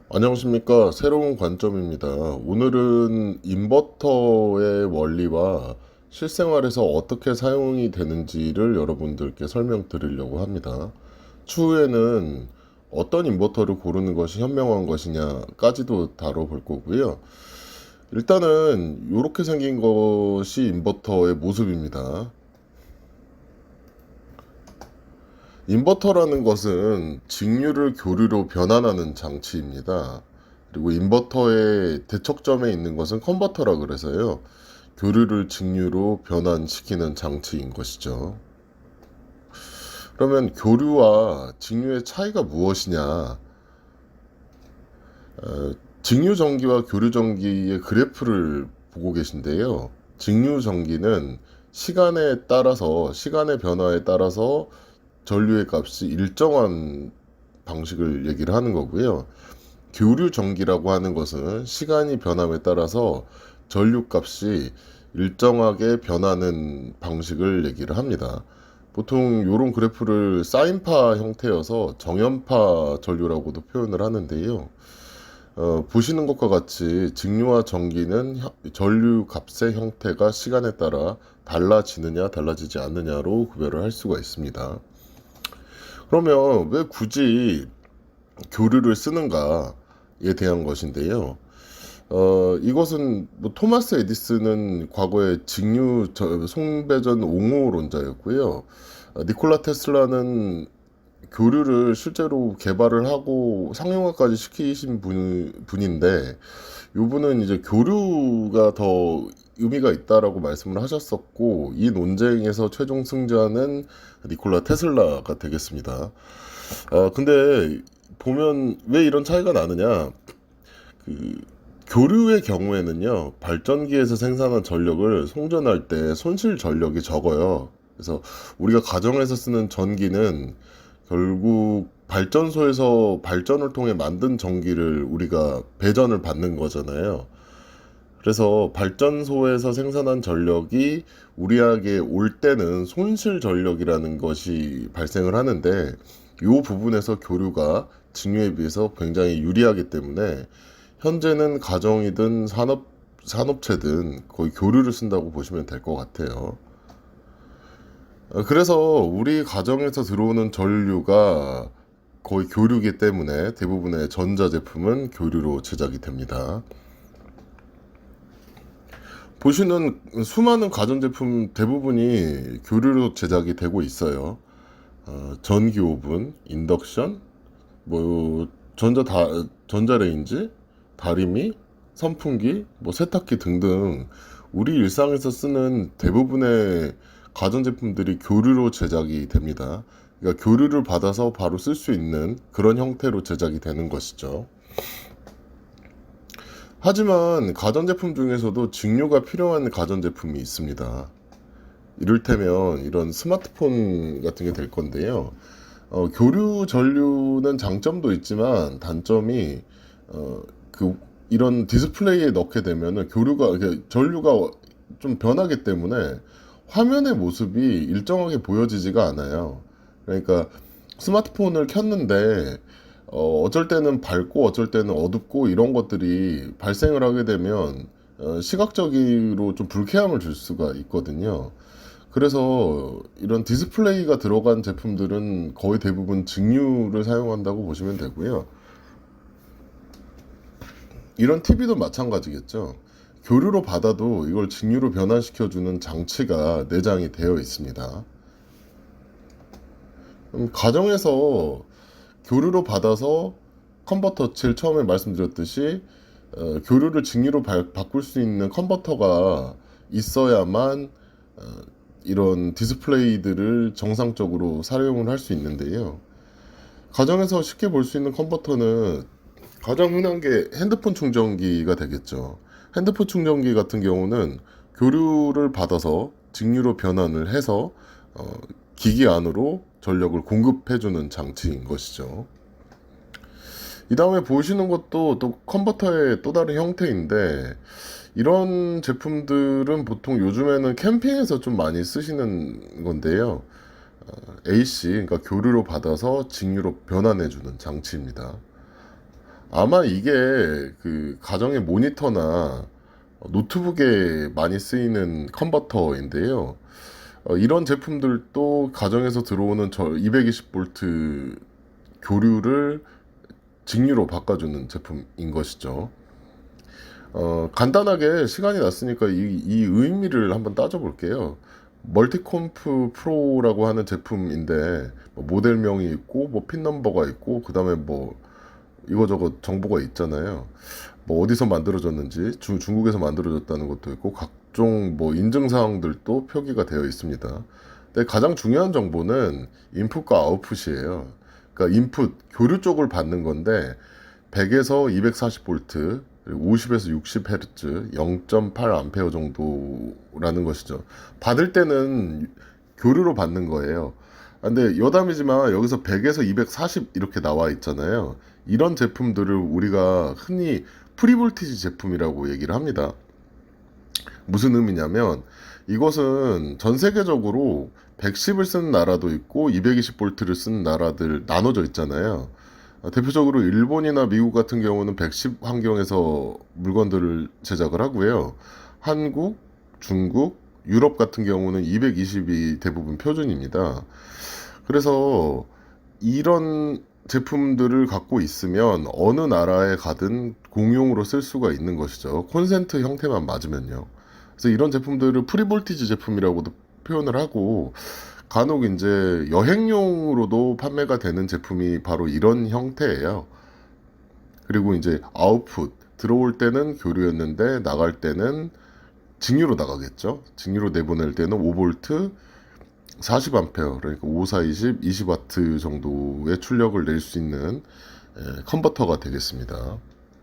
안녕하십니까. 새로운 관점입니다. 오늘은 인버터의 원리와 실생활에서 어떻게 사용이 되는지를 여러분들께 설명드리려고 합니다. 추후에는 어떤 인버터를 고르는 것이 현명한 것이냐까지도 다뤄볼 거고요. 일단은 이렇게 생긴 것이 인버터의 모습입니다. 인버터라는 것은 직류를 교류로 변환하는 장치입니다. 그리고 인버터의 대척점에 있는 것은 컨버터라 그래서요. 교류를 직류로 변환시키는 장치인 것이죠. 그러면 교류와 직류의 차이가 무엇이냐? 직류 전기와 교류 전기의 그래프를 보고 계신데요. 직류 전기는 시간의 변화에 따라서 전류의 값이 일정한 방식을 얘기를 하는 거고요. 교류 전기라고 하는 것은 시간이 변함에 따라서 전류 값이 일정하게 변하는 방식을 얘기를 합니다. 보통 이런 그래프를 사인파 형태여서 정연파 전류라고도 표현을 하는데요. 보시는 것과 같이 직류와 전기는 전류 값의 형태가 시간에 따라 달라지느냐 달라지지 않느냐로 구별을 할 수가 있습니다. 그러면 왜 굳이 교류를 쓰는가에 대한 것인데요. 이것은 뭐 토마스 에디슨은 과거에 송배전 옹호론자였고요. 니콜라 테슬라는 교류를 실제로 개발을 하고 상용화까지 시키신 분인데, 이분은 이제 교류가 더 의미가 있다라고 말씀을 하셨었고, 이 논쟁에서 최종 승자는 니콜라 테슬라가 되겠습니다. 근데 보면 왜 이런 차이가 나느냐? 그 교류의 경우에는요, 발전기에서 생산한 전력을 송전할 때 손실 전력이 적어요. 그래서 우리가 가정에서 쓰는 전기는 결국 발전소에서 발전을 통해 만든 전기를 우리가 배전을 받는 거잖아요. 그래서 발전소에서 생산한 전력이 우리에게 올 때는 손실 전력이라는 것이 발생을 하는데, 이 부분에서 교류가 직류에 비해서 굉장히 유리하기 때문에 현재는 가정이든 산업체든 거의 교류를 쓴다고 보시면 될 것 같아요. 그래서 우리 가정에서 들어오는 전류가 거의 교류이기 때문에 대부분의 전자제품은 교류로 제작이 됩니다. 보시는 수많은 가전제품 대부분이 교류로 제작이 되고 있어요. 전기 오븐, 인덕션, 뭐 전자레인지, 다리미, 선풍기, 뭐 세탁기 등등 우리 일상에서 쓰는 대부분의 가전제품들이 교류로 제작이 됩니다. 그러니까 교류를 받아서 바로 쓸 수 있는 그런 형태로 제작이 되는 것이죠. 하지만 가전제품 중에서도 직류가 필요한 가전제품이 있습니다. 이를테면 이런 스마트폰 같은 게 될 건데요. 교류 전류는 장점도 있지만 단점이 어, 이런 디스플레이에 넣게 되면은 전류가 좀 변하기 때문에 화면의 모습이 일정하게 보여지지가 않아요. 그러니까 스마트폰을 켰는데 어쩔 때는 밝고 어쩔 때는 어둡고 이런 것들이 발생을 하게 되면 시각적으로 좀 불쾌함을 줄 수가 있거든요. 그래서 이런 디스플레이가 들어간 제품들은 거의 대부분 직류를 사용한다고 보시면 되고요. 이런 TV도 마찬가지겠죠. 교류로 받아도 이걸 직류로 변환시켜주는 장치가 내장이 되어 있습니다. 가정에서 교류로 받아서 컨버터칠 처음에 말씀드렸듯이 교류를 직류로 바꿀 수 있는 컨버터가 있어야만 이런 디스플레이들을 정상적으로 사용을 할 수 있는데요. 가정에서 쉽게 볼 수 있는 컨버터는 가장 흔한 게 핸드폰 충전기가 되겠죠. 핸드폰 충전기 같은 경우는 교류를 받아서 직류로 변환을 해서 어, 기기 안으로 전력을 공급해주는 장치인 것이죠. 이 다음에 보시는 것도 또 컨버터의 또 다른 형태인데, 이런 제품들은 보통 요즘에는 캠핑에서 좀 많이 쓰시는 건데요. AC, 그러니까 교류로 받아서 직류로 변환해주는 장치입니다. 아마 이게 그 가정의 모니터나 노트북에 많이 쓰이는 컨버터인데요. 이런 제품들도 가정에서 들어오는 저 220V 교류를 직류로 바꿔주는 제품인 것이죠. 간단하게 시간이 났으니까 이 의미를 한번 따져볼게요. 멀티콤프 프로라고 하는 제품인데 뭐 모델명이 있고 뭐 핀 넘버가 있고 그 다음에 뭐 이거저거 정보가 있잖아요. 뭐 어디서 만들어졌는지 중국에서 만들어졌다는 것도 있고 각종 뭐 인증 사항들도 표기가 되어 있습니다. 근데 가장 중요한 정보는 인풋과 아웃풋이에요. 그러니까 인풋 교류 쪽을 받는 건데 100에서 240V, 50에서 60Hz, 0.8A 정도라는 것이죠. 받을 때는 교류로 받는 거예요. 근데 여담이지만 여기서 100에서 240 이렇게 나와 있잖아요. 이런 제품들을 우리가 흔히 프리볼티지 제품이라고 얘기를 합니다. 무슨 의미냐면 이것은 전 세계적으로 110을 쓰는 나라도 있고 220V를 쓰는 나라들 나눠져 있잖아요. 대표적으로 일본이나 미국 같은 경우는 110 환경에서 물건들을 제작을 하고요. 한국, 중국, 유럽 같은 경우는 220이 대부분 표준입니다. 그래서 이런 제품들을 갖고 있으면 어느 나라에 가든 공용으로 쓸 수가 있는 것이죠. 콘센트 형태만 맞으면요. 그래서 이런 제품들을 프리볼티지 제품이라고도 표현을 하고 간혹 이제 여행용으로도 판매가 되는 제품이 바로 이런 형태예요. 그리고 이제 아웃풋 들어올 때는 교류였는데 나갈 때는 직류로 나가겠죠. 직류로 내보낼 때는 5V 40A 그러니까 5, 4, 20, 20W 정도의 출력을 낼 수 있는 컨버터가 되겠습니다.